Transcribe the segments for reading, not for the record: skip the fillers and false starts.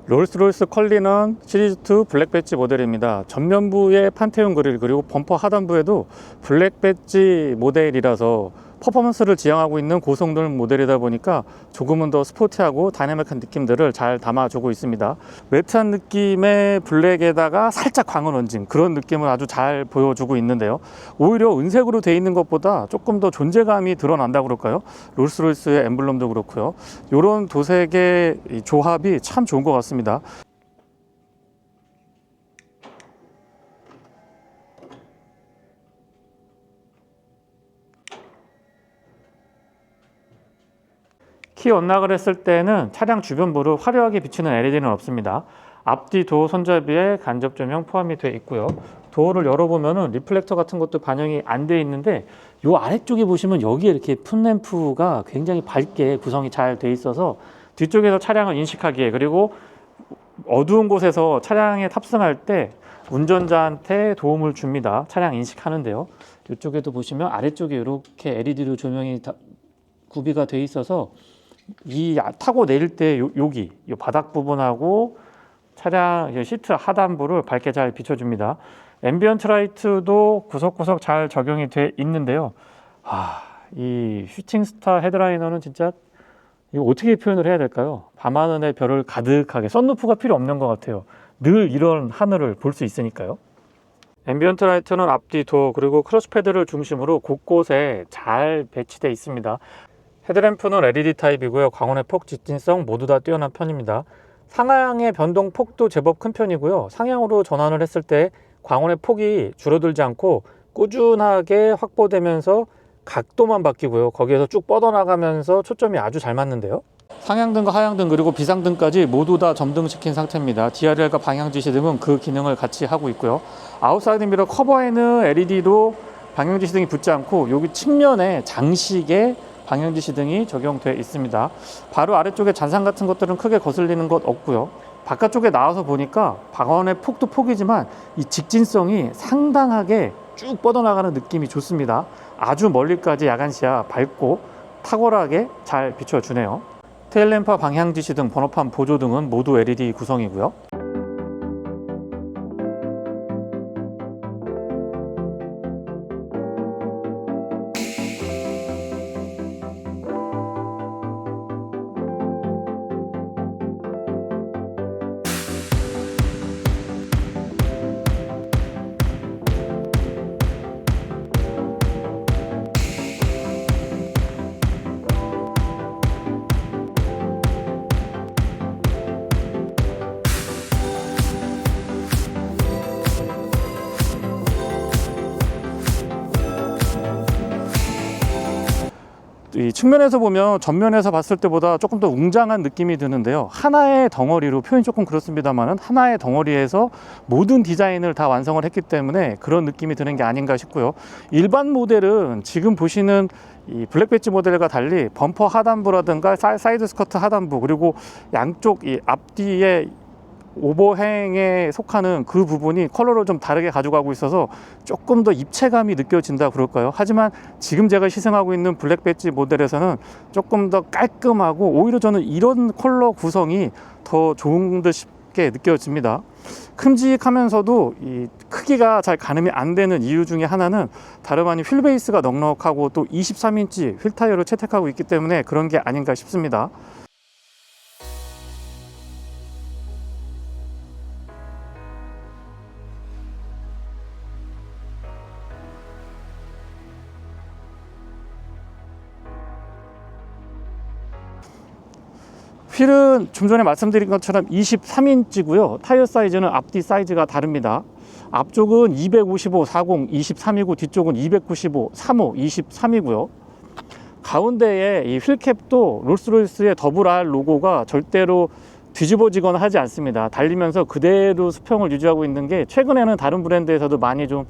롤스로이스 컬리넌 시리즈2 블랙 배지 모델입니다. 전면부에 판테온 그릴 그리고 범퍼 하단부에도 블랙 배지 모델이라서 퍼포먼스를 지향하고 있는 고성능 모델이다 보니까 조금은 더 스포티하고 다이내믹한 느낌들을 잘 담아주고 있습니다. 매트한 느낌의 블랙에다가 살짝 광을 얹은 그런 느낌을 아주 잘 보여주고 있는데요. 오히려 은색으로 되어 있는 것보다 조금 더 존재감이 드러난다고 그럴까요? 롤스로이스의 엠블럼도 그렇고요. 이런 도색의 조합이 참 좋은 것 같습니다. 키 언락을 했을 때는 차량 주변부를 화려하게 비추는 LED는 없습니다. 앞뒤 도어 손잡이에 간접 조명 포함이 되어 있고요. 도어를 열어보면은 리플렉터 같은 것도 반영이 안 되어 있는데 이 아래쪽에 보시면 여기에 이렇게 풋램프가 굉장히 밝게 구성이 잘 되어 있어서 뒤쪽에서 차량을 인식하기에, 그리고 어두운 곳에서 차량에 탑승할 때 운전자한테 도움을 줍니다. 차량 인식하는데요. 이쪽에도 보시면 아래쪽에 이렇게 LED로 조명이 구비가 되어 있어서 이 타고 내릴 때 여기 이 바닥 부분하고 차량 시트 하단부를 밝게 잘 비춰줍니다. 앰비언트 라이트도 구석구석 잘 적용이 돼 있는데요. 이 슈팅스타 헤드라이너는 진짜 이거 어떻게 표현을 해야 될까요? 밤하늘의 별을 가득하게, 썬루프가 필요 없는 것 같아요. 늘 이런 하늘을 볼 수 있으니까요. 앰비언트 라이트는 앞뒤 도어 그리고 크러쉬 패드를 중심으로 곳곳에 잘 배치되어 있습니다. 헤드램프는 LED 타입이고요. 광원의 폭, 직진성 모두 다 뛰어난 편입니다. 상향의 변동 폭도 제법 큰 편이고요. 상향으로 전환을 했을 때 광원의 폭이 줄어들지 않고 꾸준하게 확보되면서 각도만 바뀌고요. 거기에서 쭉 뻗어나가면서 초점이 아주 잘 맞는데요. 상향등과 하향등 그리고 비상등까지 모두 다 점등시킨 상태입니다. DRL과 방향지시등은 그 기능을 같이 하고 있고요. 아웃사이드 미러 커버에는 LED도 방향지시등이 붙지 않고 여기 측면에 장식에 방향지시등이 적용되어 있습니다. 바로 아래쪽에 잔상 같은 것들은 크게 거슬리는 것 없고요. 바깥쪽에 나와서 보니까 방원의 폭도 폭이지만 이 직진성이 상당하게 쭉 뻗어나가는 느낌이 좋습니다. 아주 멀리까지 야간 시야 밝고 탁월하게 잘 비춰주네요. 테일램프와 방향지시등, 번호판 보조등은 모두 LED 구성이고요. 이 측면에서 보면 전면에서 봤을 때보다 조금 더 웅장한 느낌이 드는데요. 하나의 덩어리로, 표현이 조금 그렇습니다만 하나의 덩어리에서 모든 디자인을 다 완성을 했기 때문에 그런 느낌이 드는 게 아닌가 싶고요. 일반 모델은 지금 보시는 이 블랙 배지 모델과 달리 범퍼 하단부라든가 사이드 스커트 하단부 그리고 양쪽 이 앞뒤에 오버행에 속하는 그 부분이 컬러를 좀 다르게 가져가고 있어서 조금 더 입체감이 느껴진다 그럴까요? 하지만 지금 제가 시승하고 있는 블랙 배지 모델에서는 조금 더 깔끔하고 오히려 저는 이런 컬러 구성이 더 좋은 듯 싶게 느껴집니다. 큼직하면서도 이 크기가 잘 가늠이 안 되는 이유 중에 하나는 다름 아닌 휠 베이스가 넉넉하고 또 23인치 휠 타이어를 채택하고 있기 때문에 그런 게 아닌가 싶습니다. 휠은 좀 전에 말씀드린 것처럼 23인치고요. 타이어 사이즈는 앞뒤 사이즈가 다릅니다. 앞쪽은 255, 40, 23이고 뒤쪽은 295, 35, 23이고요. 가운데에 이 휠캡도 롤스로이스의 더블R 로고가 절대로 뒤집어지거나 하지 않습니다. 달리면서 그대로 수평을 유지하고 있는 게 최근에는 다른 브랜드에서도 많이 좀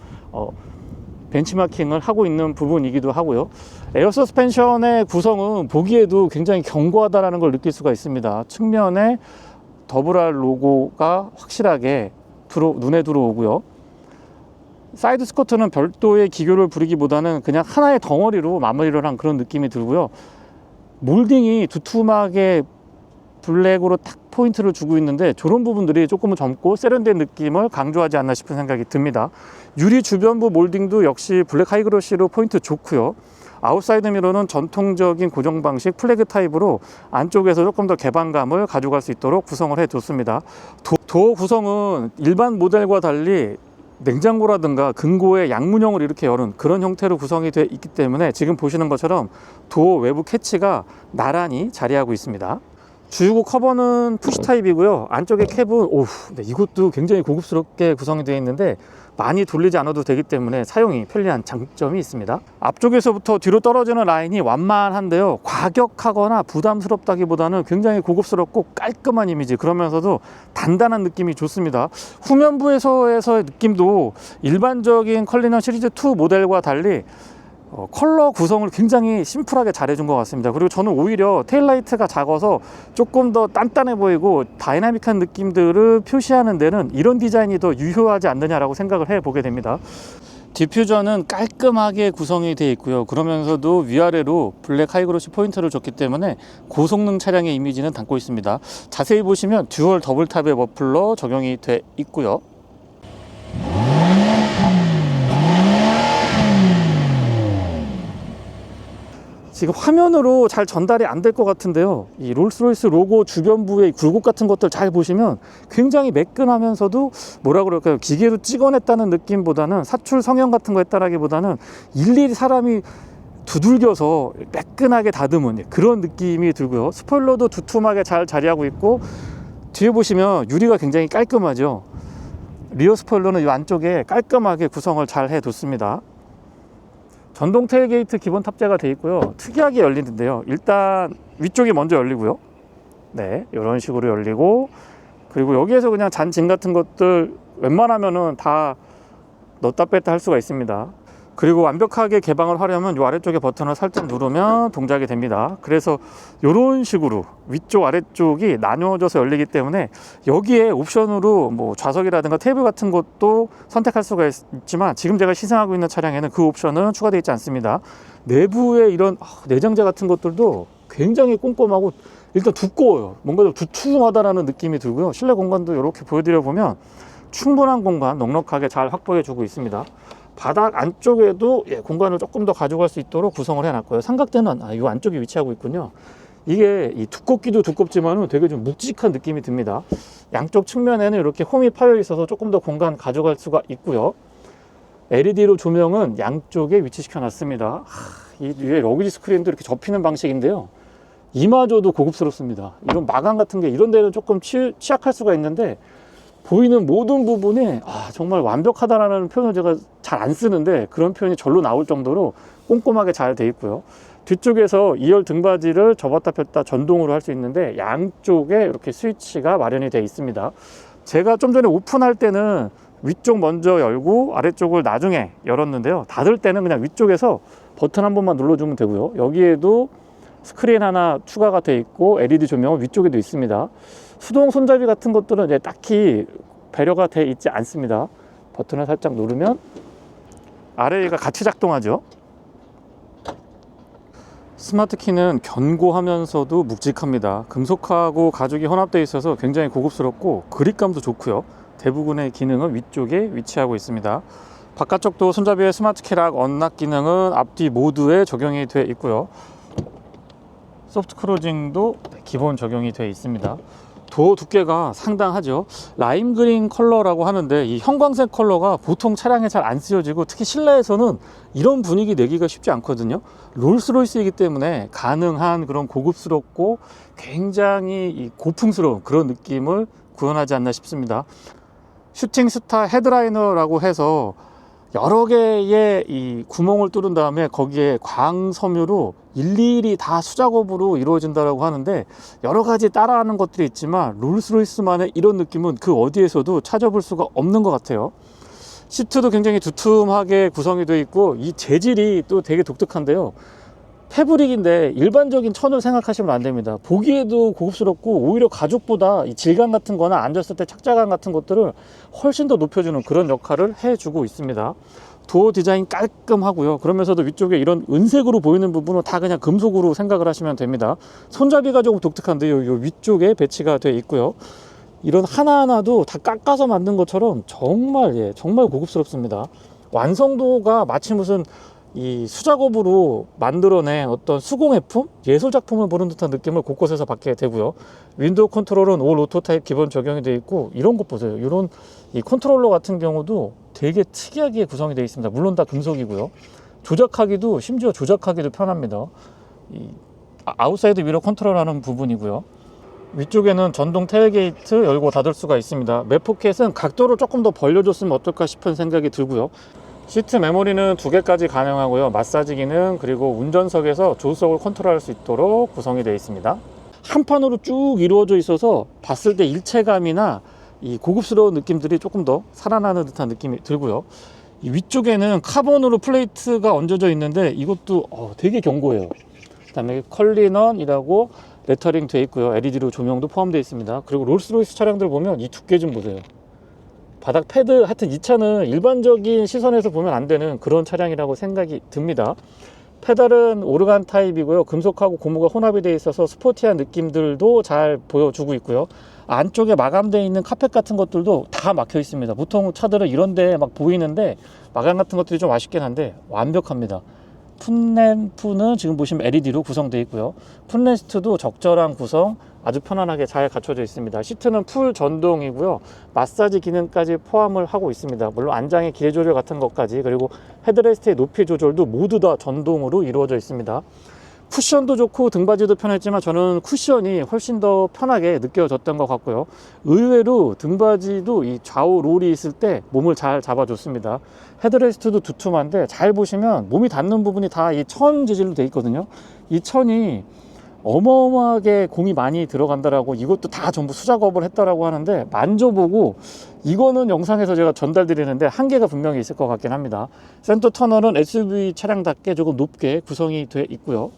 벤치마킹을 하고 있는 부분이기도 하고요. 에어 서스펜션의 구성은 보기에도 굉장히 견고하다는 걸 느낄 수가 있습니다. 측면에 더블R 로고가 확실하게 눈에 들어오고요. 사이드 스커트는 별도의 기교를 부리기보다는 그냥 하나의 덩어리로 마무리를 한 그런 느낌이 들고요. 몰딩이 두툼하게 블랙으로 딱 포인트를 주고 있는데 저런 부분들이 조금은 젊고 세련된 느낌을 강조하지 않나 싶은 생각이 듭니다. 유리 주변부 몰딩도 역시 블랙 하이그로시로 포인트 좋고요. 아웃사이드 미러는 전통적인 고정 방식 플래그 타입으로 안쪽에서 조금 더 개방감을 가져갈 수 있도록 구성을 해뒀습니다. 도어 구성은 일반 모델과 달리 냉장고라든가 금고에 양문형을 이렇게 열은 그런 형태로 구성이 되어 있기 때문에 지금 보시는 것처럼 도어 외부 캐치가 나란히 자리하고 있습니다. 주유구 커버는 푸시 타입이고요. 안쪽에 캡은 네, 이것도 굉장히 고급스럽게 구성이 되어 있는데 많이 돌리지 않아도 되기 때문에 사용이 편리한 장점이 있습니다. 앞쪽에서부터 뒤로 떨어지는 라인이 완만한데요, 과격하거나 부담스럽다기보다는 굉장히 고급스럽고 깔끔한 이미지, 그러면서도 단단한 느낌이 좋습니다. 후면부에서의 느낌도 일반적인 컬리넌 시리즈2 모델과 달리 컬러 구성을 굉장히 심플하게 잘 해준 것 같습니다. 그리고 저는 오히려 테일라이트가 작아서 조금 더 단단해 보이고 다이나믹한 느낌들을 표시하는 데는 이런 디자인이 더 유효하지 않느냐라고 생각을 해보게 됩니다. 디퓨저는 깔끔하게 구성이 되어 있고요. 그러면서도 위아래로 블랙 하이그로시 포인트를 줬기 때문에 고성능 차량의 이미지는 담고 있습니다. 자세히 보시면 듀얼 더블탑의 머플러 적용이 돼 있고요. 지금 화면으로 잘 전달이 안 될 것 같은데요, 이 롤스로이스 로고 주변부의 굴곡 같은 것들 잘 보시면 굉장히 매끈하면서도 뭐라 그럴까요, 기계로 찍어냈다는 느낌보다는 사출 성형 같은 거 했다라기보다는 일일이 사람이 두들겨서 매끈하게 다듬은 그런 느낌이 들고요. 스포일러도 두툼하게 잘 자리하고 있고 뒤에 보시면 유리가 굉장히 깔끔하죠. 리어 스포일러는 이 안쪽에 깔끔하게 구성을 잘 해뒀습니다. 전동 테일게이트 기본 탑재가 되어 있고요. 특이하게 열리는데요, 일단 위쪽이 먼저 열리고요. 네, 이런 식으로 열리고, 그리고 여기에서 그냥 잔짐 같은 것들 웬만하면은 다 넣었다 뺐다 할 수가 있습니다. 그리고 완벽하게 개방을 하려면 이 아래쪽에 버튼을 살짝 누르면 동작이 됩니다. 그래서 이런 식으로 위쪽 아래쪽이 나누어져서 열리기 때문에 여기에 옵션으로 뭐 좌석이라든가 테이블 같은 것도 선택할 수가 있지만 지금 제가 시승하고 있는 차량에는 그 옵션은 추가되어 있지 않습니다. 내부에 이런 내장재 같은 것들도 굉장히 꼼꼼하고 일단 두꺼워요. 뭔가 좀 두툼하다라는 느낌이 들고요. 실내 공간도 이렇게 보여드려 보면 충분한 공간 넉넉하게 잘 확보해 주고 있습니다. 바닥 안쪽에도 공간을 조금 더 가져갈 수 있도록 구성을 해놨고요. 삼각대는 이 안쪽에 위치하고 있군요. 이게 두껍기도 두껍지만은 되게 좀 묵직한 느낌이 듭니다. 양쪽 측면에는 이렇게 홈이 파여 있어서 조금 더 공간 가져갈 수가 있고요. LED로 조명은 양쪽에 위치시켜 놨습니다. 이 위에 러그지 스크린도 이렇게 접히는 방식인데요, 이마저도 고급스럽습니다. 이런 마감 같은 게 이런 데는 조금 취약할 수가 있는데 보이는 모든 부분에 정말 완벽하다라는 표현을 제가 잘 안 쓰는데 그런 표현이 절로 나올 정도로 꼼꼼하게 잘 돼 있고요. 뒤쪽에서 2열 등받이를 접었다 폈다 전동으로 할 수 있는데 양쪽에 이렇게 스위치가 마련이 되어 있습니다. 제가 좀 전에 오픈할 때는 위쪽 먼저 열고 아래쪽을 나중에 열었는데요, 닫을 때는 그냥 위쪽에서 버튼 한 번만 눌러주면 되고요. 여기에도 스크린 하나 추가가 되어 있고 LED 조명은 위쪽에도 있습니다. 수동 손잡이 같은 것들은 이제 딱히 배려가 되어 있지 않습니다. 버튼을 살짝 누르면 아래가 같이 작동하죠. 스마트 키는 견고하면서도 묵직합니다. 금속하고 가죽이 혼합되어 있어서 굉장히 고급스럽고 그립감도 좋고요. 대부분의 기능은 위쪽에 위치하고 있습니다. 바깥쪽도 손잡이의 스마트 키락 언락 기능은 앞뒤 모두에 적용이 되어 있고요. 소프트 클로징도 기본 적용이 되어 있습니다. 도어 두께가 상당하죠. 라임 그린 컬러라고 하는데 이 형광색 컬러가 보통 차량에 잘 안 쓰여지고 특히 실내에서는 이런 분위기 내기가 쉽지 않거든요. 롤스로이스이기 때문에 가능한 그런 고급스럽고 굉장히 고풍스러운 그런 느낌을 구현하지 않나 싶습니다. 슈팅 스타 헤드라이너라고 해서 여러 개의 이 구멍을 뚫은 다음에 거기에 광섬유로 일일이 다 수작업으로 이루어진다고 하는데 여러 가지 따라하는 것들이 있지만 롤스로이스만의 이런 느낌은 그 어디에서도 찾아볼 수가 없는 것 같아요. 시트도 굉장히 두툼하게 구성이 되어 있고 이 재질이 또 되게 독특한데요, 패브릭인데 일반적인 천을 생각하시면 안 됩니다. 보기에도 고급스럽고 오히려 가죽보다 이 질감 같은 거나 앉았을 때 착자감 같은 것들을 훨씬 더 높여주는 그런 역할을 해주고 있습니다. 도어 디자인 깔끔하고요. 그러면서도 위쪽에 이런 은색으로 보이는 부분은 다 그냥 금속으로 생각을 하시면 됩니다. 손잡이가 조금 독특한데요. 이 위쪽에 배치가 되어 있고요. 이런 하나하나도 다 깎아서 만든 것처럼 정말 정말 고급스럽습니다. 완성도가 마치 무슨 이 수작업으로 만들어낸 어떤 수공예품? 예술 작품을 보는 듯한 느낌을 곳곳에서 받게 되고요. 윈도우 컨트롤은 올 오토 타입 기본 적용이 되어 있고, 이런 것 보세요. 이런 이 컨트롤러 같은 경우도 되게 특이하게 구성이 되어 있습니다. 물론 다 금속이고요. 심지어 조작하기도 편합니다. 이 아웃사이드 미러 컨트롤하는 부분이고요. 위쪽에는 전동 테일게이트 열고 닫을 수가 있습니다. 맵포켓은 각도를 조금 더 벌려줬으면 어떨까 싶은 생각이 들고요. 시트 메모리는 2개까지 가능하고요. 마사지 기능, 그리고 운전석에서 조수석을 컨트롤할 수 있도록 구성이 되어 있습니다. 한 판으로 쭉 이루어져 있어서 봤을 때 일체감이나 이 고급스러운 느낌들이 조금 더 살아나는 듯한 느낌이 들고요. 이 위쪽에는 카본으로 플레이트가 얹어져 있는데 이것도 되게 견고해요. 그 다음에 컬리넌이라고 레터링 되어 있고요. LED로 조명도 포함되어 있습니다. 그리고 롤스로이스 차량들 보면 이 두께 좀 보세요. 바닥 패드, 하여튼 이 차는 일반적인 시선에서 보면 안 되는 그런 차량이라고 생각이 듭니다. 페달은 오르간 타입이고요. 금속하고 고무가 혼합이 되어 있어서 스포티한 느낌들도 잘 보여주고 있고요. 안쪽에 마감되어 있는 카펫 같은 것들도 다 막혀 있습니다. 보통 차들은 이런 데 막 보이는데 마감 같은 것들이 좀 아쉽긴 한데 완벽합니다. 풋램프는 지금 보시면 LED로 구성되어 있고요. 풋레스트도 적절한 구성, 아주 편안하게 잘 갖춰져 있습니다. 시트는 풀 전동이고요. 마사지 기능까지 포함을 하고 있습니다. 물론 안장의 길이 조절 같은 것까지, 그리고 헤드레스트의 높이 조절도 모두 다 전동으로 이루어져 있습니다. 쿠션도 좋고 등받이도 편했지만 저는 쿠션이 훨씬 더 편하게 느껴졌던 것 같고요. 의외로 등받이도 이 좌우 롤이 있을 때 몸을 잘 잡아줬습니다. 헤드레스트도 두툼한데 잘 보시면 몸이 닿는 부분이 다 이 천 재질로 되어 있거든요. 이 천이 어마어마하게 공이 많이 들어간다라고, 이것도 다 전부 수작업을 했다라고 하는데, 만져보고 이거는 영상에서 제가 전달드리는데 한계가 분명히 있을 것 같긴 합니다. 센터 터널은 SUV 차량답게 조금 높게 구성이 되어 있고요.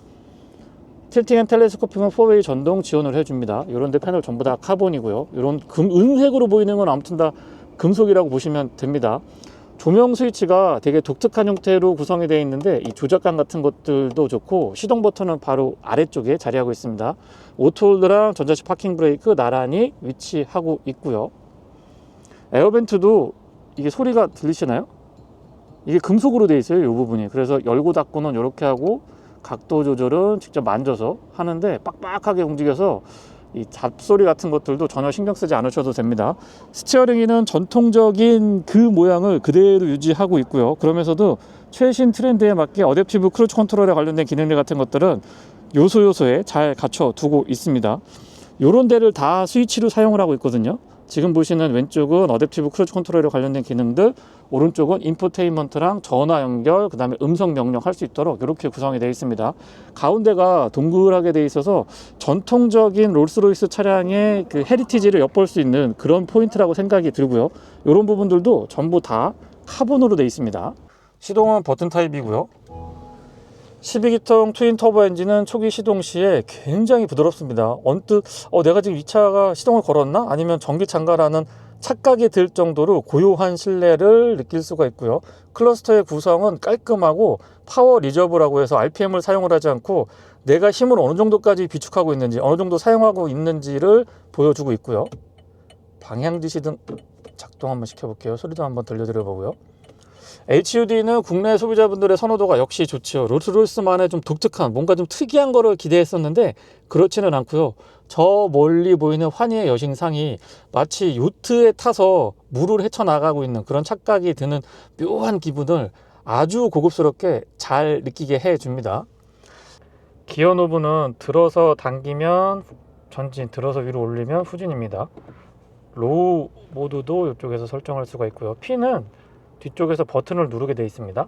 틸팅 앤 텔레스코핑은 4웨이 전동 지원을 해줍니다. 이런 데 패널 전부 다 카본이고요. 이런 은색으로 보이는 건 아무튼 다 금속이라고 보시면 됩니다. 조명 스위치가 되게 독특한 형태로 구성이 되어 있는데 이 조작감 같은 것들도 좋고, 시동 버튼은 바로 아래쪽에 자리하고 있습니다. 오토홀드랑 전자식 파킹 브레이크 나란히 위치하고 있고요. 에어벤트도 이게 소리가 들리시나요? 이게 금속으로 되어 있어요, 이 부분이. 그래서 열고 닫고는 이렇게 하고, 각도 조절은 직접 만져서 하는데 빡빡하게 움직여서 이 잡소리 같은 것들도 전혀 신경 쓰지 않으셔도 됩니다. 스티어링 휠은 전통적인 그 모양을 그대로 유지하고 있고요. 그러면서도 최신 트렌드에 맞게 어댑티브 크루즈 컨트롤에 관련된 기능들 같은 것들은 요소요소에 잘 갖춰 두고 있습니다. 요런 데를 다 스위치로 사용을 하고 있거든요. 지금 보시는 왼쪽은 어댑티브 크루즈 컨트롤에 관련된 기능들, 오른쪽은 인포테인먼트랑 전화 연결, 그 다음에 음성 명령 할 수 있도록 이렇게 구성이 되어 있습니다. 가운데가 동글하게 되어 있어서 전통적인 롤스로이스 차량의 그 헤리티지를 엿볼 수 있는 그런 포인트라고 생각이 들고요. 이런 부분들도 전부 다 카본으로 되어 있습니다. 시동은 버튼 타입이고요. 12기통 트윈 터보 엔진은 초기 시동 시에 굉장히 부드럽습니다. 언뜻 내가 지금 이 차가 시동을 걸었나? 아니면 전기차인가라는 착각이 들 정도로 고요한 실내를 느낄 수가 있고요. 클러스터의 구성은 깔끔하고 파워 리저브라고 해서 RPM을 사용을 하지 않고 내가 힘을 어느 정도까지 비축하고 있는지, 어느 정도 사용하고 있는지를 보여주고 있고요. 방향지시등 작동 한번 시켜볼게요. 소리도 한번 들려드려 보고요. HUD는 국내 소비자분들의 선호도가 역시 좋죠. 롤스로이스만의 좀 독특한, 뭔가 좀 특이한 거를 기대했었는데 그렇지는 않고요. 저 멀리 보이는 환희의 여신상이 마치 요트에 타서 물을 헤쳐나가고 있는 그런 착각이 드는 묘한 기분을 아주 고급스럽게 잘 느끼게 해줍니다. 기어 노브는 들어서 당기면 전진, 들어서 위로 올리면 후진입니다. 로우 모드도 이쪽에서 설정할 수가 있고요. P는 뒤쪽에서 버튼을 누르게 되어 있습니다.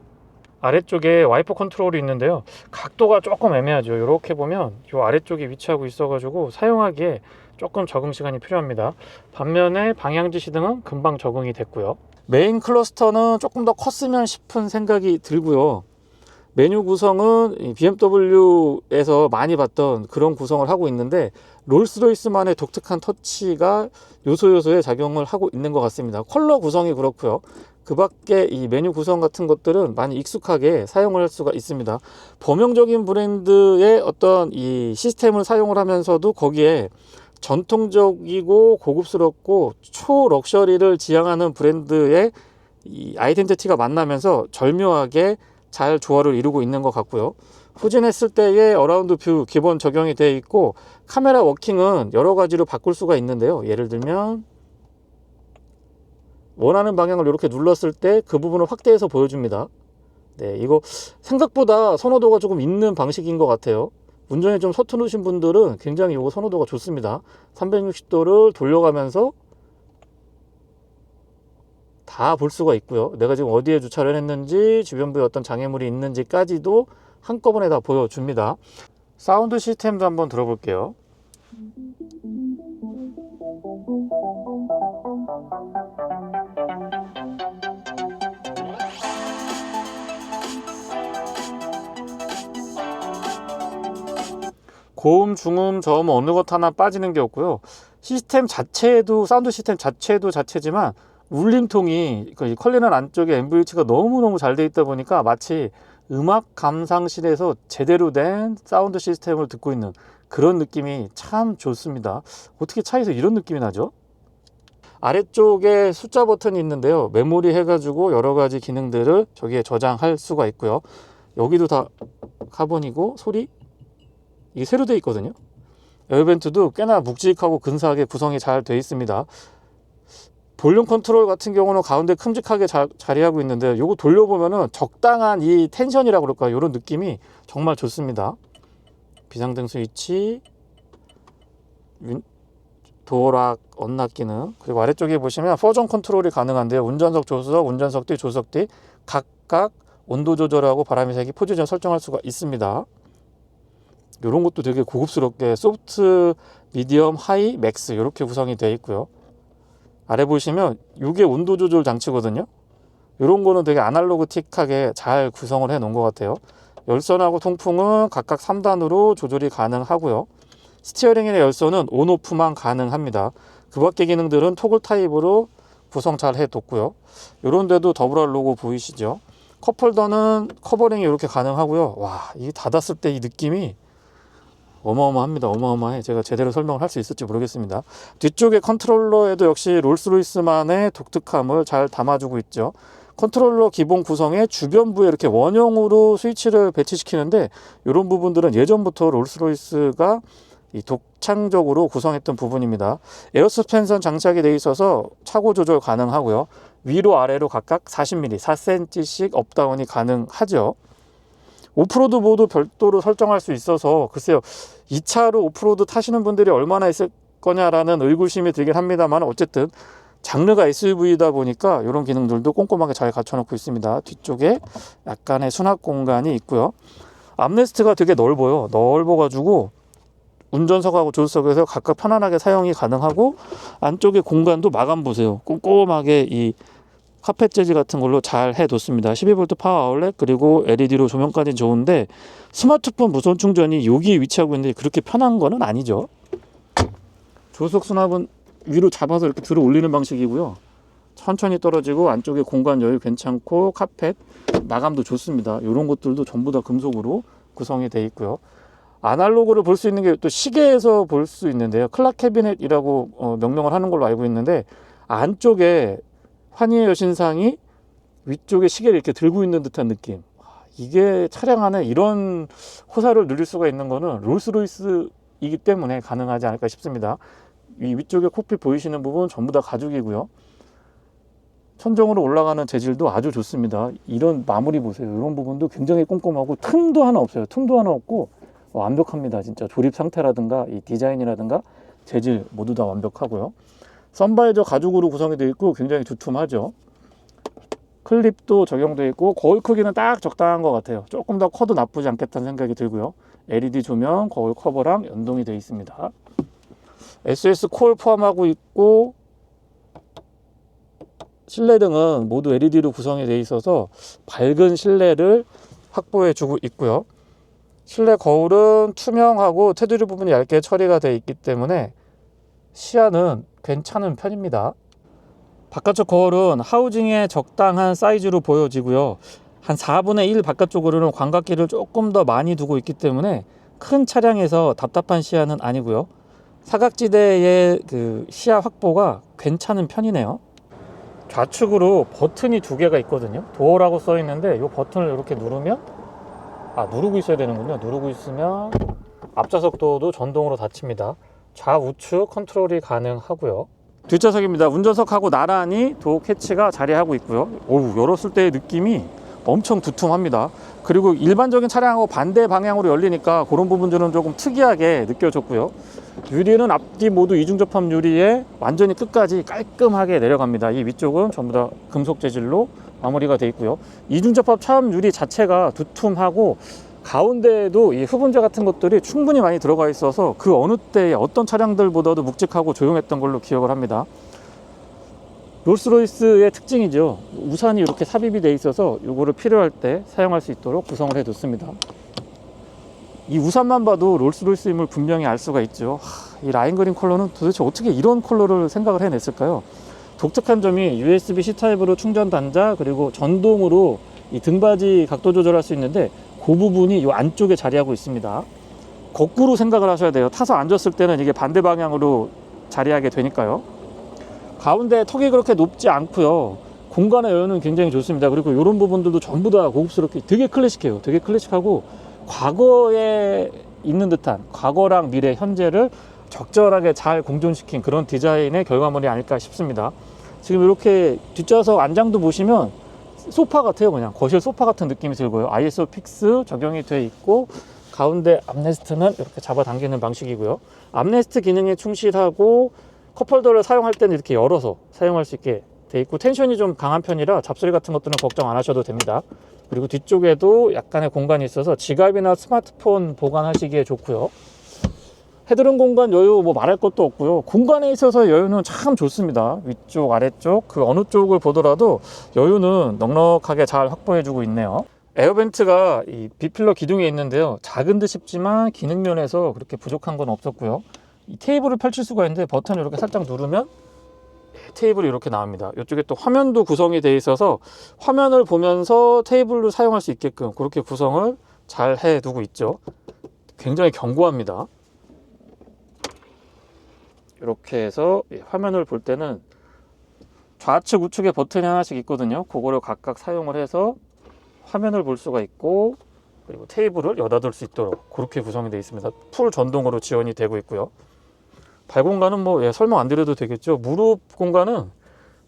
아래쪽에 와이퍼 컨트롤이 있는데요. 각도가 조금 애매하죠. 이렇게 보면 이 아래쪽에 위치하고 있어가지고 사용하기에 조금 적응 시간이 필요합니다. 반면에 방향지시 등은 금방 적응이 됐고요. 메인 클러스터는 조금 더 컸으면 싶은 생각이 들고요. 메뉴 구성은 이 BMW에서 많이 봤던 그런 구성을 하고 있는데 롤스로이스만의 독특한 터치가 요소요소에 작용을 하고 있는 것 같습니다. 컬러 구성이 그렇고요. 그 밖에 이 메뉴 구성 같은 것들은 많이 익숙하게 사용을 할 수가 있습니다. 범용적인 브랜드의 어떤 이 시스템을 사용을 하면서도 거기에 전통적이고 고급스럽고 초럭셔리를 지향하는 브랜드의 이 아이덴티티가 만나면서 절묘하게 잘 조화를 이루고 있는 것 같고요. 후진했을 때의 어라운드 뷰 기본 적용이 되어 있고 카메라 워킹은 여러 가지로 바꿀 수가 있는데요. 예를 들면 원하는 방향을 이렇게 눌렀을 때 그 부분을 확대해서 보여줍니다. 네, 이거 생각보다 선호도가 조금 있는 방식인 것 같아요. 운전이 좀 서투르신 분들은 굉장히 이거 선호도가 좋습니다. 360도를 돌려가면서 다 볼 수가 있고요. 내가 지금 어디에 주차를 했는지, 주변부에 어떤 장애물이 있는지까지도 한꺼번에 다 보여줍니다. 사운드 시스템도 한번 들어볼게요. 고음, 중음, 저음 어느 것 하나 빠지는 게 없고요. 시스템 자체도 사운드 시스템 자체도 자체지만 울림통이 컬리넌 안쪽에 MVH가 너무너무 잘 돼 있다 보니까 마치 음악 감상실에서 제대로 된 사운드 시스템을 듣고 있는 그런 느낌이 참 좋습니다. 어떻게 차에서 이런 느낌이 나죠? 아래쪽에 숫자 버튼이 있는데요. 메모리 해가지고 여러 가지 기능들을 저기에 저장할 수가 있고요. 여기도 다 카본이고 소리 이게 새로 되어 있거든요. 에어벤트도 꽤나 묵직하고 근사하게 구성이 잘 되어 있습니다. 볼륨 컨트롤 같은 경우는 가운데 큼직하게 자리하고 있는데 요거 돌려보면은 적당한 이 텐션이라고 그럴까 이런 느낌이 정말 좋습니다. 비상등 스위치, 도어락 언락 기능, 그리고 아래쪽에 보시면 버전 컨트롤이 가능한데요. 운전석, 조수석, 운전석 뒤, 조수석 뒤 각각 온도 조절하고 바람의 세기, 포지션 설정할 수가 있습니다. 이런 것도 되게 고급스럽게 소프트, 미디엄, 하이, 맥스 이렇게 구성이 되어 있고요. 아래 보시면 이게 온도 조절 장치거든요. 이런 거는 되게 아날로그틱하게 잘 구성을 해 놓은 것 같아요. 열선하고 통풍은 각각 3단으로 조절이 가능하고요. 스티어링이나 열선은 온오프만 가능합니다. 그 밖의 기능들은 토글 타입으로 구성 잘 해뒀고요. 이런 데도 더블R 로고 보이시죠? 컵홀더는 커버링이 이렇게 가능하고요. 와, 이게 닫았을 때 이 느낌이 어마어마합니다. 어마어마해. 제가 제대로 설명을 할 수 있을지 모르겠습니다. 뒤쪽에 컨트롤러에도 역시 롤스로이스만의 독특함을 잘 담아주고 있죠. 컨트롤러 기본 구성에 주변부에 이렇게 원형으로 스위치를 배치시키는데 이런 부분들은 예전부터 롤스로이스가 이 독창적으로 구성했던 부분입니다. 에어 서스펜션 장착이 되어 있어서 차고 조절 가능하고요. 위로 아래로 각각 40mm, 4cm씩 업다운이 가능하죠. 오프로드 모드 별도로 설정할 수 있어서 글쎄요, 이 차로 오프로드 타시는 분들이 얼마나 있을 거냐라는 의구심이 들긴 합니다만 어쨌든 장르가 SUV다 보니까 이런 기능들도 꼼꼼하게 잘 갖춰놓고 있습니다. 뒤쪽에 약간의 수납 공간이 있고요. 암레스트가 되게 넓어가지고 운전석하고 조수석에서 각각 편안하게 사용이 가능하고 안쪽에 공간도 마감 보세요. 꼼꼼하게 이 카펫 재질 같은 걸로 잘 해뒀습니다. 12V 파워 아울렛 그리고 LED로 조명까지 좋은데 스마트폰 무선 충전이 여기 위치하고 있는데 그렇게 편한 거는 아니죠. 조수석 수납은 위로 잡아서 이렇게 들어 올리는 방식이고요. 천천히 떨어지고 안쪽에 공간 여유 괜찮고 카펫 마감도 좋습니다. 이런 것들도 전부 다 금속으로 구성이 되어 있고요. 아날로그를 볼 수 있는 게 또 시계에서 볼 수 있는데요. 클락 캐비넷이라고 명명을 하는 걸로 알고 있는데 안쪽에 환희의 여신상이 위쪽에 시계를 이렇게 들고 있는 듯한 느낌. 이게 차량 안에 이런 호사를 누릴 수가 있는 거는 롤스로이스이기 때문에 가능하지 않을까 싶습니다. 이 위쪽에 콕핏 보이시는 부분 전부 다 가죽이고요. 천정으로 올라가는 재질도 아주 좋습니다. 이런 마무리 보세요. 이런 부분도 굉장히 꼼꼼하고 틈도 하나 없어요. 틈도 하나 없고 완벽합니다. 진짜 조립 상태라든가 이 디자인이라든가 재질 모두 다 완벽하고요. 선바이저 가죽으로 구성이 되어 있고 굉장히 두툼하죠. 클립도 적용되어 있고 거울 크기는 딱 적당한 것 같아요. 조금 더 커도 나쁘지 않겠다는 생각이 들고요. LED 조명, 거울 커버랑 연동이 되어 있습니다. SS 콜 포함하고 있고 실내등은 모두 LED로 구성이 되어 있어서 밝은 실내를 확보해 주고 있고요. 실내 거울은 투명하고 테두리 부분이 얇게 처리가 되어 있기 때문에 시야는 괜찮은 편입니다. 바깥쪽 거울은 하우징에 적당한 사이즈로 보여지고요. 한 4분의 1 바깥쪽으로는 광각기를 조금 더 많이 두고 있기 때문에 큰 차량에서 답답한 시야는 아니고요. 사각지대의 그 시야 확보가 괜찮은 편이네요. 좌측으로 버튼이 두 개가 있거든요. 도어라고 써 있는데 이 버튼을 이렇게 누르면 누르고 있어야 되는군요. 누르고 있으면 앞좌석 도어도 전동으로 닫힙니다. 좌우측 컨트롤이 가능하고요. 뒷좌석입니다. 운전석하고 나란히 도어 캐치가 자리하고 있고요. 열었을 때의 느낌이 엄청 두툼합니다. 그리고 일반적인 차량하고 반대 방향으로 열리니까 그런 부분들은 조금 특이하게 느껴졌고요. 유리는 앞뒤 모두 이중 접합 유리에 완전히 끝까지 깔끔하게 내려갑니다. 이 위쪽은 전부 다 금속 재질로 마무리가 되어 있고요. 이중 접합 차음 유리 자체가 두툼하고 가운데에도 이 흡음재 같은 것들이 충분히 많이 들어가 있어서 그 어느 때의 어떤 차량들보다도 묵직하고 조용했던 걸로 기억을 합니다. 롤스로이스의 특징이죠. 우산이 이렇게 삽입이 되어 있어서 이거를 필요할 때 사용할 수 있도록 구성을 해 뒀습니다. 이 우산만 봐도 롤스로이스임을 분명히 알 수가 있죠. 이 라임 그린 컬러는 도대체 어떻게 이런 컬러를 생각을 해냈을까요? 독특한 점이 USB-C 타입으로 충전 단자, 그리고 전동으로 이 등받이 각도 조절할 수 있는데 그 부분이 이 안쪽에 자리하고 있습니다. 거꾸로 생각을 하셔야 돼요. 타서 앉았을 때는 이게 반대 방향으로 자리하게 되니까요. 가운데 턱이 그렇게 높지 않고요. 공간의 여유는 굉장히 좋습니다. 그리고 이런 부분들도 전부 다 고급스럽게 되게 클래식해요. 되게 클래식하고 과거에 있는 듯한, 과거랑 미래, 현재를 적절하게 잘 공존시킨 그런 디자인의 결과물이 아닐까 싶습니다. 지금 이렇게 뒷좌석 안장도 보시면 소파 같아요. 그냥 거실 소파 같은 느낌이 들고요. ISO 픽스 적용이 되어 있고 가운데 암레스트는 이렇게 잡아당기는 방식이고요. 암레스트 기능에 충실하고 컵홀더를 사용할 때는 이렇게 열어서 사용할 수 있게 돼 있고 텐션이 좀 강한 편이라 잡소리 같은 것들은 걱정 안 하셔도 됩니다. 그리고 뒤쪽에도 약간의 공간이 있어서 지갑이나 스마트폰 보관하시기에 좋고요. 헤드룸 공간 여유 말할 것도 없고요. 공간에 있어서 여유는 참 좋습니다. 위쪽 아래쪽 그 어느 쪽을 보더라도 여유는 넉넉하게 잘 확보해 주고 있네요. 에어벤트가 이 B필러 기둥에 있는데요. 작은 듯 싶지만 기능 면에서 그렇게 부족한 건 없었고요. 이 테이블을 펼칠 수가 있는데 버튼을 이렇게 살짝 누르면 테이블이 이렇게 나옵니다. 이쪽에 또 화면도 구성이 되어 있어서 화면을 보면서 테이블로 사용할 수 있게끔 그렇게 구성을 잘 해두고 있죠. 굉장히 견고합니다. 이렇게 해서 화면을 볼 때는 좌측 우측에 버튼이 하나씩 있거든요. 그거를 각각 사용을 해서 화면을 볼 수가 있고 그리고 테이블을 여닫을 수 있도록 그렇게 구성이 되어 있습니다. 풀 전동으로 지원이 되고 있고요. 발 공간은 설명 안 드려도 되겠죠. 무릎 공간은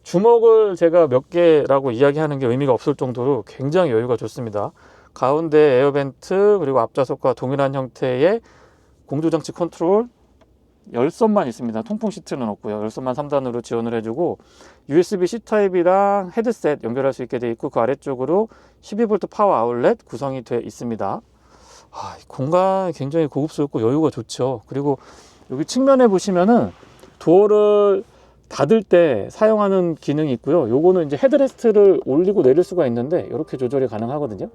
주먹을 제가 몇 개라고 이야기하는 게 의미가 없을 정도로 굉장히 여유가 좋습니다. 가운데 에어벤트 그리고 앞좌석과 동일한 형태의 공조장치 컨트롤 열선만 있습니다. 통풍 시트는 없고요. 열선만 3단으로 지원을 해주고 USB-C 타입이랑 헤드셋 연결할 수 있게 되어 있고 그 아래쪽으로 12V 파워 아울렛 구성이 되어 있습니다. 공간 굉장히 고급스럽고 여유가 좋죠. 그리고 여기 측면에 보시면은 도어를 닫을 때 사용하는 기능이 있고요. 요거는 이제 헤드레스트를 올리고 내릴 수가 있는데 이렇게 조절이 가능하거든요.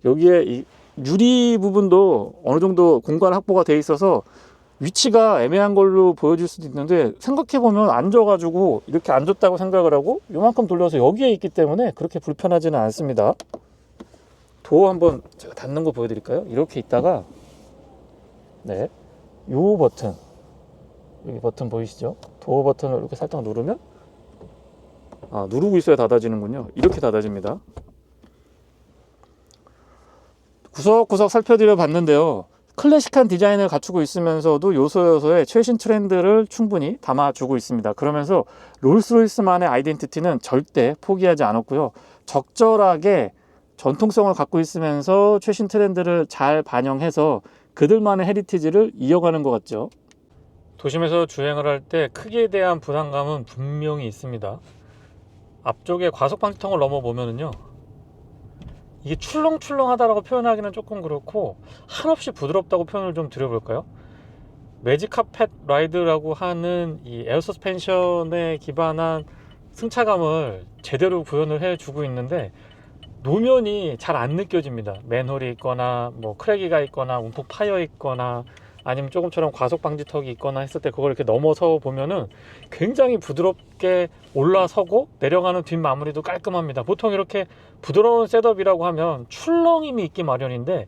여기에 이 유리 부분도 어느 정도 공간 확보가 되어 있어서 위치가 애매한 걸로 보여질 수도 있는데 생각해보면 앉아가지고 이렇게 앉았다고 생각을 하고 요만큼 돌려서 여기에 있기 때문에 그렇게 불편하지는 않습니다. 도어 한번 제가 닫는 거 보여드릴까요? 이렇게 있다가 요 버튼, 여기 버튼 보이시죠? 도어 버튼을 이렇게 살짝 누르면 누르고 있어야 닫아지는군요. 이렇게 닫아집니다. 구석구석 살펴드려 봤는데요. 클래식한 디자인을 갖추고 있으면서도 요소요소의 최신 트렌드를 충분히 담아주고 있습니다. 그러면서 롤스로이스만의 아이덴티티는 절대 포기하지 않았고요. 적절하게 전통성을 갖고 있으면서 최신 트렌드를 잘 반영해서 그들만의 헤리티지를 이어가는 것 같죠. 도심에서 주행을 할 때 크기에 대한 부담감은 분명히 있습니다. 앞쪽에 과속 방지턱을 넘어보면은요, 이게 출렁출렁하다라고 표현하기는 조금 그렇고 한없이 부드럽다고 표현을 좀 드려볼까요? 매직 카펫 라이드라고 하는 이 에어 서스펜션에 기반한 승차감을 제대로 구현을 해주고 있는데 노면이 잘 안 느껴집니다. 맨홀이 있거나 뭐 크랙이가 있거나 움푹 파여 있거나 아니면 조금처럼 과속 방지턱이 있거나 했을 때 그걸 이렇게 넘어서 보면은 굉장히 부드럽게 올라서고 내려가는 뒷마무리도 깔끔합니다. 보통 이렇게 부드러운 셋업이라고 하면 출렁임이 있기 마련인데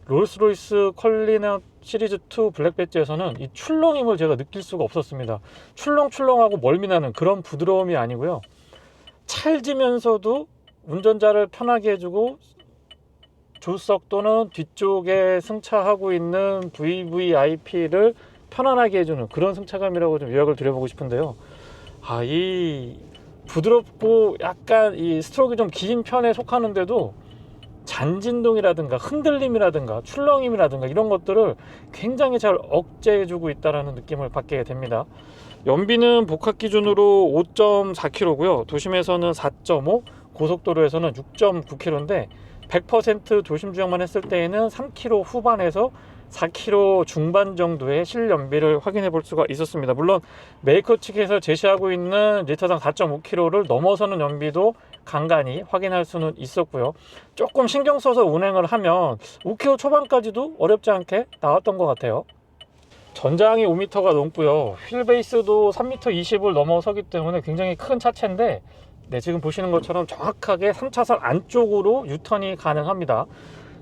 롤스로이스 컬리너 시리즈2 블랙 배지에서는 이 출렁임을 제가 느낄 수가 없었습니다. 출렁출렁하고 멀미나는 그런 부드러움이 아니고요, 찰지면서도 운전자를 편하게 해주고 조수석 또는 뒤쪽에 승차하고 있는 VVIP를 편안하게 해주는 그런 승차감이라고 좀 요약을 드려보고 싶은데요. 이 부드럽고 약간 이 스트로크 좀 긴 편에 속하는데도 잔진동이라든가 흔들림이라든가 출렁임이라든가 이런 것들을 굉장히 잘 억제해주고 있다는 느낌을 받게 됩니다. 연비는 복합 기준으로 5.4km고요. 도심에서는 4.5, 고속도로에서는 6.9km인데 100% 도심 주행만 했을 때에는 3km 후반에서 4km 중반 정도의 실연비를 확인해 볼 수가 있었습니다. 물론 메이커 측에서 제시하고 있는 리터당 4.5km를 넘어서는 연비도 간간히 확인할 수는 있었고요. 조금 신경 써서 운행을 하면 5km 초반까지도 어렵지 않게 나왔던 것 같아요. 전장이 5m가 넘고요. 휠베이스도 3m 20을 넘어서기 때문에 굉장히 큰 차체인데, 네, 지금 보시는 것처럼 정확하게 3차선 안쪽으로 유턴이 가능합니다.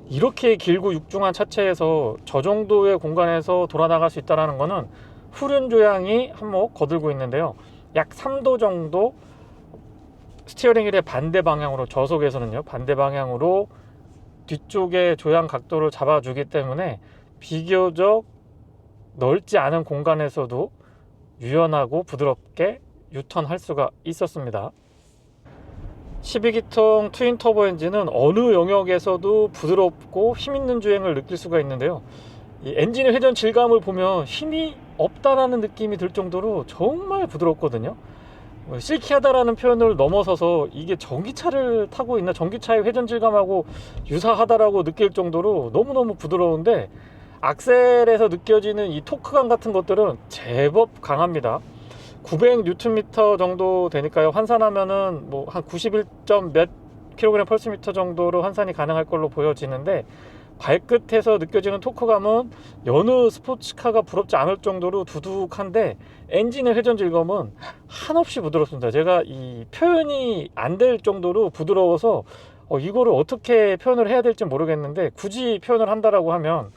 이렇게 길고 육중한 차체에서 저 정도의 공간에서 돌아나갈 수 있다는 것은 후륜 조향이 한몫 거들고 있는데요. 약 3도 정도 스티어링 휠의 반대 방향으로, 저속에서는요 반대 방향으로 뒤쪽의 조향 각도를 잡아주기 때문에 비교적 넓지 않은 공간에서도 유연하고 부드럽게 유턴할 수가 있었습니다. 12기통 트윈 터보 엔진은 어느 영역에서도 부드럽고 힘있는 주행을 느낄 수가 있는데요, 이 엔진의 회전 질감을 보면 힘이 없다라는 느낌이 들 정도로 정말 부드럽거든요. 실키하다라는 표현을 넘어서서 이게 전기차를 타고 있나, 전기차의 회전 질감하고 유사하다라고 느낄 정도로 너무너무 부드러운데, 악셀에서 느껴지는 이 토크감 같은 것들은 제법 강합니다. 900Nm 정도 되니까요, 환산하면은 뭐 한 91. 몇 kg/m 정도로 환산이 가능할 걸로 보여지는데, 발끝에서 느껴지는 토크감은 여느 스포츠카가 부럽지 않을 정도로 두둑한데, 엔진의 회전 질감은 한없이 부드럽습니다. 제가 이 표현이 안 될 정도로 부드러워서 이거를 어떻게 표현을 해야 될지 모르겠는데, 굳이 표현을 한다라고 하면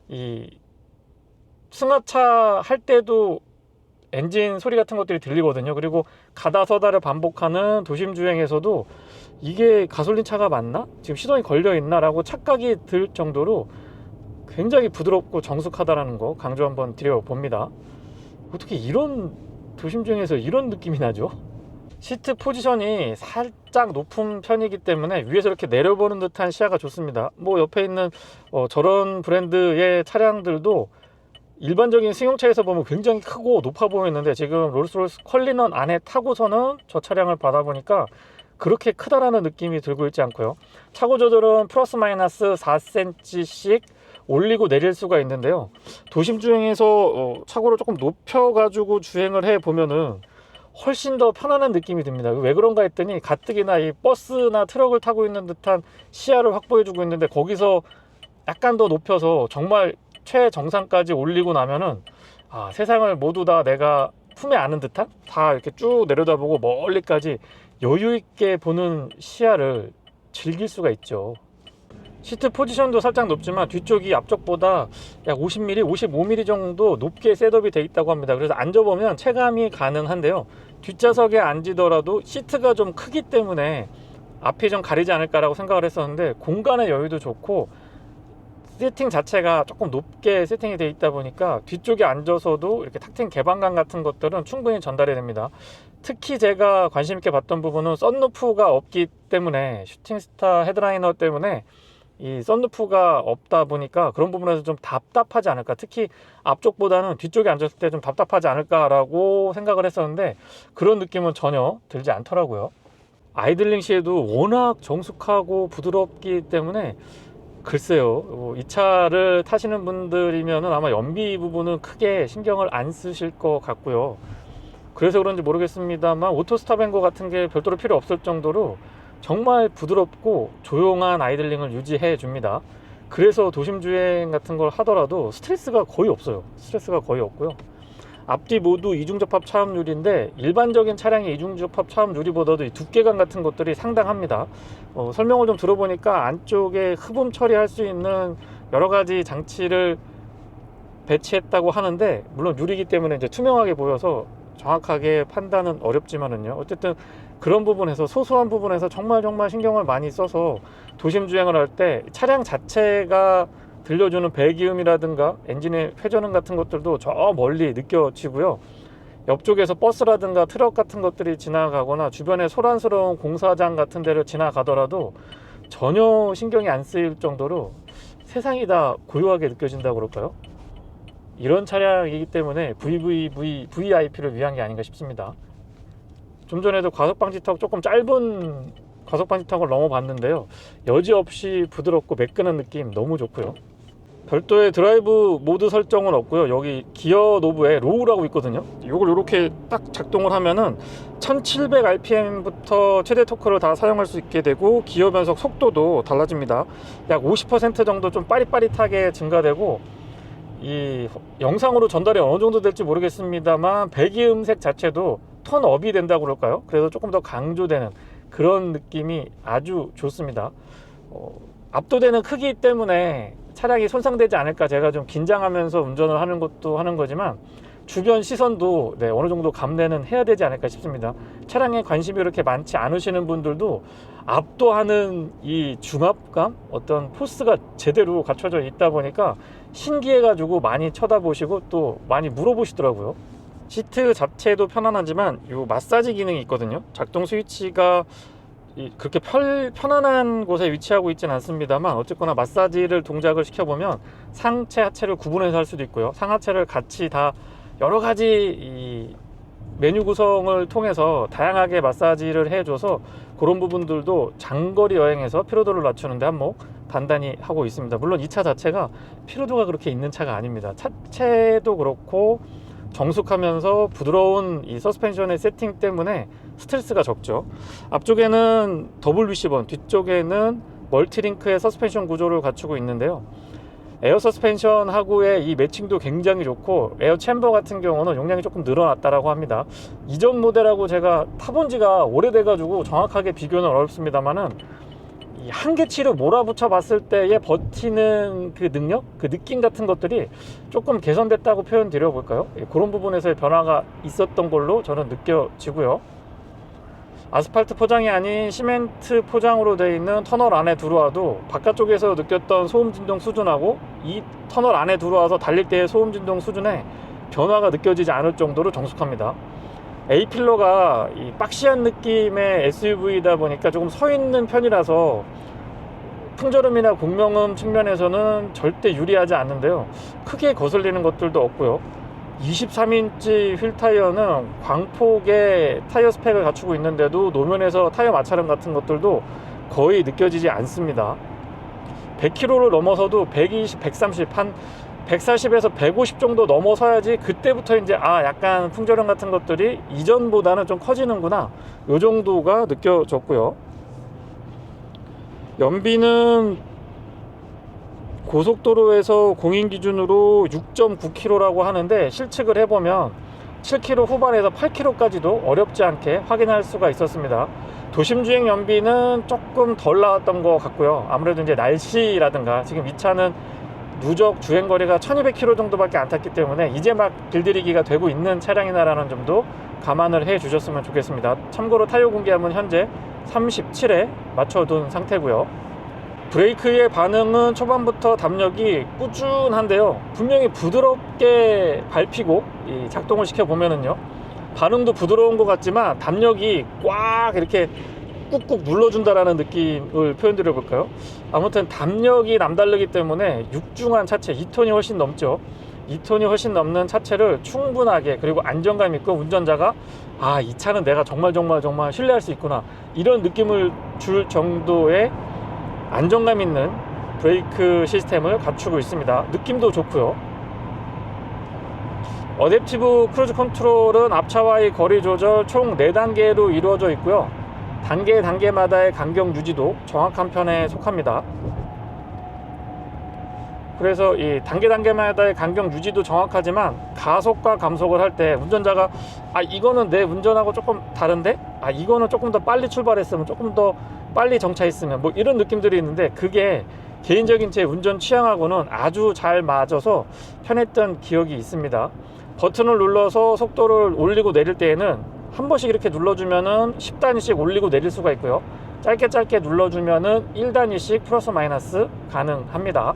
이 승하차 할 때도 엔진 소리 같은 것들이 들리거든요. 그리고 가다 서다를 반복하는 도심 주행에서도 이게 가솔린 차가 맞나? 지금 시동이 걸려 있나? 라고 착각이 들 정도로 굉장히 부드럽고 정숙하다라는 거 강조 한번 드려봅니다. 어떻게 이런 도심 주행에서 이런 느낌이 나죠? 시트 포지션이 살짝 높은 편이기 때문에 위에서 이렇게 내려보는 듯한 시야가 좋습니다. 뭐 옆에 있는 저런 브랜드의 차량들도 일반적인 승용차에서 보면 굉장히 크고 높아 보이는데, 지금 롤스로이스 컬리넌 안에 타고서는 저 차량을 받아보니까 그렇게 크다라는 느낌이 들고 있지 않고요. 차고 조절은 플러스 마이너스 4cm씩 올리고 내릴 수가 있는데요, 도심 주행에서 차고를 조금 높여 가지고 주행을 해 보면은 훨씬 더 편안한 느낌이 듭니다. 왜 그런가 했더니 가뜩이나 이 버스나 트럭을 타고 있는 듯한 시야를 확보해 주고 있는데, 거기서 약간 더 높여서 정말 최정상까지 올리고 나면은 세상을 모두 다 내가 품에 안은 듯한, 다 이렇게 쭉 내려다보고 멀리까지 여유 있게 보는 시야를 즐길 수가 있죠. 시트 포지션도 살짝 높지만 뒤쪽이 앞쪽보다 약 50mm, 55mm 정도 높게 셋업이 되어 있다고 합니다. 그래서 앉아보면 체감이 가능한데요, 뒷좌석에 앉으더라도 시트가 좀 크기 때문에 앞이 좀 가리지 않을까라고 생각을 했었는데, 공간의 여유도 좋고 세팅 자체가 조금 높게 세팅이 되어 있다 보니까 뒤쪽에 앉아서도 이렇게 탁 트인 개방감 같은 것들은 충분히 전달이 됩니다. 특히 제가 관심 있게 봤던 부분은 썬루프가 없기 때문에, 슈팅스타 헤드라이너 때문에 이 썬루프가 없다 보니까 그런 부분에서 좀 답답하지 않을까, 특히 앞쪽보다는 뒤쪽에 앉았을 때 좀 답답하지 않을까라고 생각을 했었는데, 그런 느낌은 전혀 들지 않더라고요. 아이들링 시에도 워낙 정숙하고 부드럽기 때문에 글쎄요, 이 차를 타시는 분들이면 아마 연비 부분은 크게 신경을 안 쓰실 것 같고요. 그래서 그런지 모르겠습니다만 오토 스탑 앤고 같은 게 별도로 필요 없을 정도로 정말 부드럽고 조용한 아이들링을 유지해 줍니다. 그래서 도심 주행 같은 걸 하더라도 스트레스가 거의 없어요. 스트레스가 거의 없고요. 앞뒤 모두 이중접합 차음유리인데 일반적인 차량의 이중접합 차음유리보다도 이 두께감 같은 것들이 상당합니다. 설명을 좀 들어보니까 안쪽에 흡음 처리할 수 있는 여러 가지 장치를 배치했다고 하는데, 물론 유리기 때문에 이제 투명하게 보여서 정확하게 판단은 어렵지만은요, 어쨌든 그런 부분에서, 소소한 부분에서 정말 신경을 많이 써서 도심 주행을 할 때 차량 자체가 들려주는 배기음이라든가 엔진의 회전음 같은 것들도 저 멀리 느껴지고요. 옆쪽에서 버스라든가 트럭 같은 것들이 지나가거나 주변에 소란스러운 공사장 같은 데를 지나가더라도 전혀 신경이 안 쓰일 정도로 세상이 다 고요하게 느껴진다고 그럴까요? 이런 차량이기 때문에 VVIP를 위한 게 아닌가 싶습니다. 좀 전에도 과속방지턱, 조금 짧은 과속방지턱을 넘어봤는데요, 여지없이 부드럽고 매끈한 느낌 너무 좋고요. 별도의 드라이브 모드 설정은 없고요. 여기 기어 노브에 로우라고 있거든요. 이걸 이렇게 딱 작동을 하면은 1700rpm부터 최대 토크를 다 사용할 수 있게 되고, 기어 변속 속도도 달라집니다. 약 50% 정도 좀 빠릿빠릿하게 증가되고, 이 영상으로 전달이 어느 정도 될지 모르겠습니다만 배기음색 자체도 턴업이 된다고 그럴까요? 그래서 조금 더 강조되는 그런 느낌이 아주 좋습니다. 압도되는 크기 때문에 차량이 손상되지 않을까 제가 좀 긴장하면서 운전을 하는 것도 하는 거지만, 주변 시선도 어느 정도 감내는 해야 되지 않을까 싶습니다. 차량에 관심이 그렇게 많지 않으시는 분들도 압도하는 이 중압감, 어떤 포스가 제대로 갖춰져 있다 보니까 신기해 가지고 많이 쳐다보시고 또 많이 물어보시더라고요. 시트 자체도 편안하지만 이 마사지 기능이 있거든요. 작동 스위치가 그렇게 편안한 곳에 위치하고 있진 않습니다만, 어쨌거나 마사지를 동작을 시켜보면 상체 하체를 구분해서 할 수도 있고요, 상하체를 같이 다 여러 가지 이 메뉴 구성을 통해서 다양하게 마사지를 해줘서 그런 부분들도 장거리 여행에서 피로도를 낮추는데 한몫 단단히 하고 있습니다. 물론 이 차 자체가 피로도가 그렇게 있는 차가 아닙니다. 차체도 그렇고 정숙하면서 부드러운 이 서스펜션의 세팅 때문에 스트레스가 적죠. 앞쪽에는 더블 위시번, 뒤쪽에는 멀티링크의 서스펜션 구조를 갖추고 있는데요, 에어 서스펜션하고의 이 매칭도 굉장히 좋고, 에어 챔버 같은 경우는 용량이 조금 늘어났다라고 합니다. 이전 모델하고 제가 타본 지가 오래돼 가지고 정확하게 비교는 어렵습니다만은, 이 한계치로 몰아붙여 봤을 때의 버티는 그 능력, 그 느낌 같은 것들이 조금 개선됐다고 표현 드려볼까요? 그런 부분에서의 변화가 있었던 걸로 저는 느껴지고요. 아스팔트 포장이 아닌 시멘트 포장으로 되어 있는 터널 안에 들어와도 바깥쪽에서 느꼈던 소음 진동 수준하고 이 터널 안에 들어와서 달릴 때의 소음 진동 수준에 변화가 느껴지지 않을 정도로 정숙합니다. A필러가 이 박시한 느낌의 SUV이다 보니까 조금 서 있는 편이라서 풍절음이나 공명음 측면에서는 절대 유리하지 않는데요, 크게 거슬리는 것들도 없고요. 23인치 휠 타이어는 광폭의 타이어 스펙을 갖추고 있는데도 노면에서 타이어 마찰음 같은 것들도 거의 느껴지지 않습니다. 100km를 넘어서도 120, 130, 한 140에서 150 정도 넘어서야지 그때부터 이제 약간 풍절음 같은 것들이 이전보다는 좀 커지는구나, 요 정도가 느껴졌고요. 연비는 고속도로에서 공인 기준으로 6.9km라고 하는데, 실측을 해보면 7km 후반에서 8km까지도 어렵지 않게 확인할 수가 있었습니다. 도심 주행 연비는 조금 덜 나왔던 것 같고요. 아무래도 이제 날씨라든가, 지금 이 차는 누적 주행거리가 1200km 정도밖에 안 탔기 때문에 이제 막 길들이기가 되고 있는 차량이다라는 점도 감안을 해 주셨으면 좋겠습니다. 참고로 타이어 공기압은 현재 37에 맞춰둔 상태고요. 브레이크의 반응은 초반부터 담력이 꾸준한데요, 분명히 부드럽게 밟히고 작동을 시켜보면은요, 반응도 부드러운 것 같지만 담력이 꽉 이렇게 꾹꾹 눌러준다라는 느낌을 표현드려 볼까요? 아무튼 담력이 남다르기 때문에 육중한 차체, 2톤이 훨씬 넘죠. 2톤이 훨씬 넘는 차체를 충분하게, 그리고 안정감 있고 운전자가 이 차는 내가 정말 신뢰할 수 있구나, 이런 느낌을 줄 정도의 안정감 있는 브레이크 시스템을 갖추고 있습니다. 느낌도 좋고요. 어댑티브 크루즈 컨트롤은 앞차와의 거리 조절 총 4단계로 이루어져 있고요. 단계마다의 간격 유지도 정확한 편에 속합니다. 그래서 이 단계마다의 간격 유지도 정확하지만 가속과 감속을 할 때 운전자가 이거는 내 운전하고 조금 다른데? 이거는 조금 더 빨리 출발했으면, 조금 더 빨리 정차했으면, 뭐 이런 느낌들이 있는데, 그게 개인적인 제 운전 취향하고는 아주 잘 맞아서 편했던 기억이 있습니다. 버튼을 눌러서 속도를 올리고 내릴 때에는 한 번씩 이렇게 눌러주면은 10단위씩 올리고 내릴 수가 있고요. 짧게 눌러주면은 1단위씩 플러스 마이너스 가능합니다.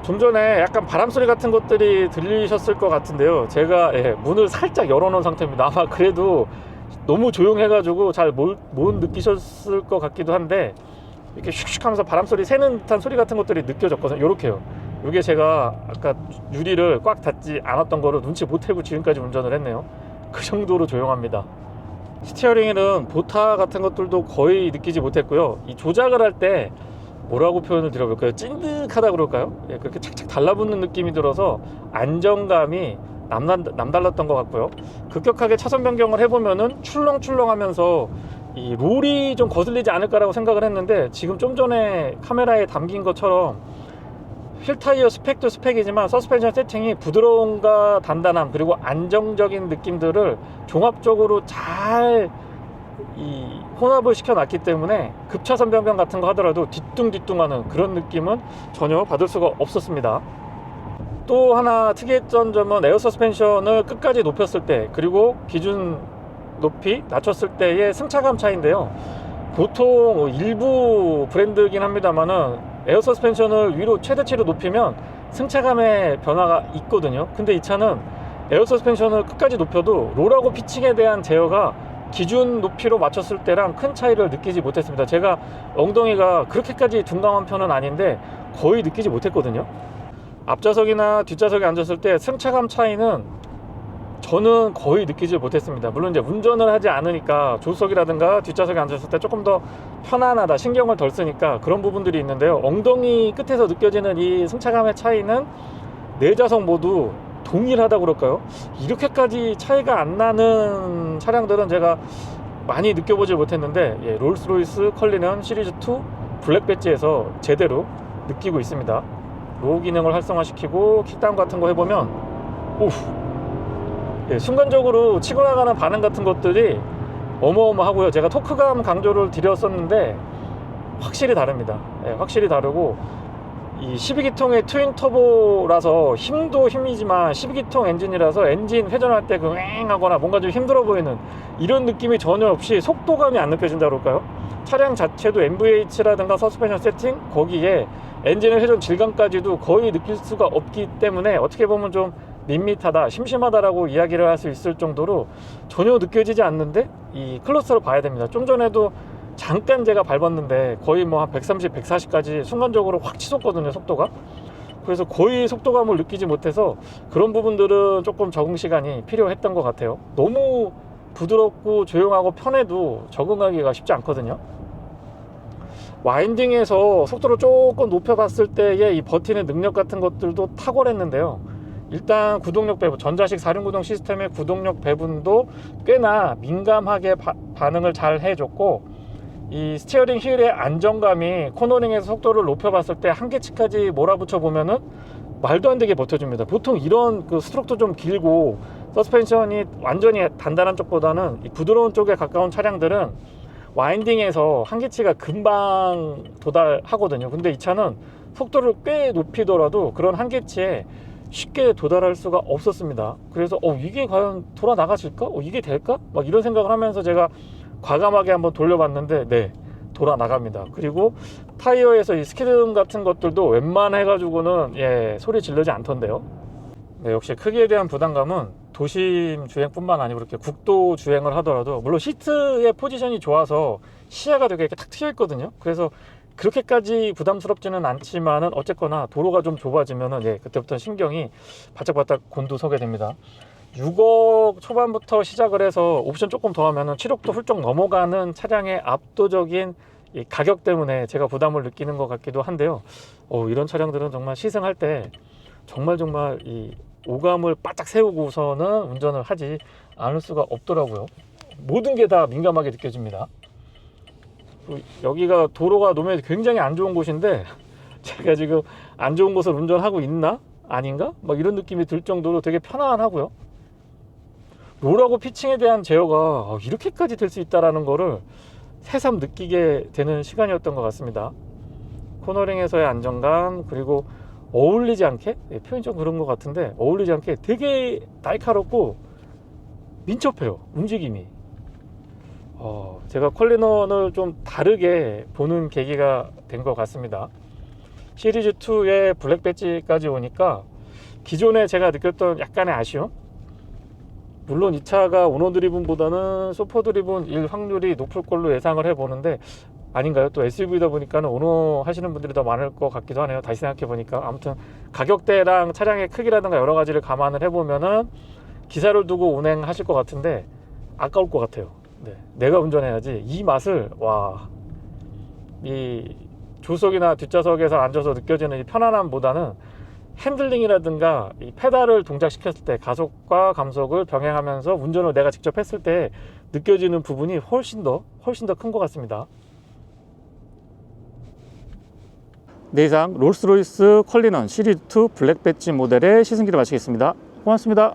좀 전에 약간 바람 소리 같은 것들이 들리셨을 것 같은데요. 제가 문을 살짝 열어놓은 상태입니다. 아마 그래도 너무 조용해가지고 잘 못 느끼셨을 것 같기도 한데, 이렇게 슉슉 하면서 바람 소리 새는 듯한 소리 같은 것들이 느껴졌거든요. 요렇게요. 이게 제가 아까 유리를 꽉 닫지 않았던 거를 눈치 못 채고 지금까지 운전을 했네요. 그 정도로 조용합니다. 스티어링에는 보타 같은 것들도 거의 느끼지 못했고요. 이 조작을 할 때 뭐라고 표현을 드려볼까요? 찐득하다 그럴까요? 그렇게 착착 달라붙는 느낌이 들어서 안정감이 남달랐던 것 같고요. 급격하게 차선 변경을 해보면은 출렁출렁하면서 이 롤이 좀 거슬리지 않을까라고 생각을 했는데, 지금 좀 전에 카메라에 담긴 것처럼 휠 타이어 스펙도 스펙이지만 서스펜션 세팅이 부드러움과 단단함 그리고 안정적인 느낌들을 종합적으로 잘 혼합을 시켜놨기 때문에 급차선 변경 같은 거 하더라도 뒤뚱뒤뚱하는 그런 느낌은 전혀 받을 수가 없었습니다. 또 하나 특이했던 점은 에어 서스펜션을 끝까지 높였을 때, 그리고 기준 높이 낮췄을 때의 승차감 차이인데요. 보통 일부 브랜드긴 합니다만은 에어 서스펜션을 위로 최대치로 높이면 승차감의 변화가 있거든요. 근데 이 차는 에어 서스펜션을 끝까지 높여도 롤하고 피칭에 대한 제어가 기준 높이로 맞췄을 때랑 큰 차이를 느끼지 못했습니다. 제가 엉덩이가 그렇게까지 둔감한 편은 아닌데 거의 느끼지 못했거든요. 앞좌석이나 뒷좌석에 앉았을 때 승차감 차이는 저는 거의 느끼지 못했습니다. 물론 이제 운전을 하지 않으니까 조수석이라든가 뒷좌석에 앉았을 때 조금 더 편안하다, 신경을 덜 쓰니까 그런 부분들이 있는데요. 엉덩이 끝에서 느껴지는 이 승차감의 차이는 네 좌석 모두 동일하다 그럴까요? 이렇게까지 차이가 안 나는 차량들은 제가 많이 느껴보지 못했는데, 롤스로이스 컬리넌 시리즈2 블랙 배지에서 제대로 느끼고 있습니다. 로우 기능을 활성화시키고 킥다운 같은 거 해보면 순간적으로 치고 나가는 반응 같은 것들이 어마어마하고요. 제가 토크감 강조를 드렸었는데 확실히 다릅니다. 확실히 다르고, 이 12기통의 트윈 터보라서 힘도 힘이지만 12기통 엔진이라서 엔진 회전할 때 왱하거나 뭔가 좀 힘들어 보이는 이런 느낌이 전혀 없이 속도감이 안 느껴진다 그럴까요? 차량 자체도 NVH라든가 서스펜션 세팅, 거기에 엔진의 회전 질감까지도 거의 느낄 수가 없기 때문에 어떻게 보면 좀 밋밋하다, 심심하다라고 이야기를 할 수 있을 정도로 전혀 느껴지지 않는데, 이 클러스를 봐야 됩니다. 좀 전에도 잠깐 제가 밟았는데 거의 뭐 한 130, 140까지 순간적으로 확 치솟거든요, 속도가. 그래서 거의 속도감을 느끼지 못해서 그런 부분들은 조금 적응 시간이 필요했던 것 같아요. 너무 부드럽고 조용하고 편해도 적응하기가 쉽지 않거든요. 와인딩에서 속도를 조금 높여봤을 때의 이 버티는 능력 같은 것들도 탁월했는데요. 일단 구동력 배분, 전자식 4륜구동 시스템의 구동력 배분도 꽤나 민감하게 반응을 잘 해줬고, 이 스티어링 휠의 안정감이 코너링에서 속도를 높여봤을 때 한계치까지 몰아붙여 보면은 말도 안 되게 버텨줍니다. 보통 이런 그 스트로크도 좀 길고 서스펜션이 완전히 단단한 쪽보다는 이 부드러운 쪽에 가까운 차량들은 와인딩에서 한계치가 금방 도달하거든요. 근데 이 차는 속도를 꽤 높이더라도 그런 한계치에 쉽게 도달할 수가 없었습니다. 그래서 이게 과연 돌아 나가질까? 이게 될까? 막 이런 생각을 하면서 제가 과감하게 한번 돌려봤는데 돌아 나갑니다. 그리고 타이어에서 이 스키드 같은 것들도 웬만해가지고는 소리 지르지 않던데요. 역시 크기에 대한 부담감은 도심 주행뿐만 아니고 이렇게 국도 주행을 하더라도, 물론 시트의 포지션이 좋아서 시야가 되게 이렇게 탁 트여 있거든요. 그래서 그렇게까지 부담스럽지는 않지만은 어쨌거나 도로가 좀 좁아지면은 그때부터 신경이 바짝바짝 곤두서게 됩니다. 6억 초반부터 시작을 해서 옵션 조금 더 하면은 7억도 훌쩍 넘어가는 차량의 압도적인 이 가격 때문에 제가 부담을 느끼는 것 같기도 한데요. 이런 차량들은 정말 시승할 때 정말 이 오감을 바짝 세우고서는 운전을 하지 않을 수가 없더라고요. 모든 게 다 민감하게 느껴집니다. 여기가 도로가 노면이 굉장히 안 좋은 곳인데 제가 지금 안 좋은 곳을 운전하고 있나? 아닌가? 막 이런 느낌이 들 정도로 되게 편안하고요. 롤하고 피칭에 대한 제어가 이렇게까지 될 수 있다는 거를 새삼 느끼게 되는 시간이었던 것 같습니다. 코너링에서의 안정감, 그리고 어울리지 않게, 표현이 좀 그런 것 같은데 어울리지 않게 되게 날카롭고 민첩해요, 움직임이. 제가 컬리넌을 좀 다르게 보는 계기가 된 것 같습니다. 시리즈2의 블랙 배지까지 오니까 기존에 제가 느꼈던 약간의 아쉬움, 물론 이 차가 오너 드리븐보다는 소퍼 드리븐일 확률이 높을 걸로 예상을 해보는데 아닌가요? 또 SUV다 보니까는 오너 하시는 분들이 더 많을 것 같기도 하네요. 다시 생각해 보니까. 아무튼 가격대랑 차량의 크기라든가 여러 가지를 감안을 해보면은 기사를 두고 운행하실 것 같은데 아까울 것 같아요. 네, 내가 운전해야지. 이 맛을, 이 조석이나 뒷좌석에서 앉아서 느껴지는 이 편안함보다는 핸들링이라든가 이 페달을 동작시켰을 때 가속과 감속을 병행하면서 운전을 내가 직접 했을 때 느껴지는 부분이 훨씬 더 큰 것 같습니다. 네, 이상 롤스로이스 컬리넌 시리즈2 블랙 배지 모델의 시승기를 마치겠습니다. 고맙습니다.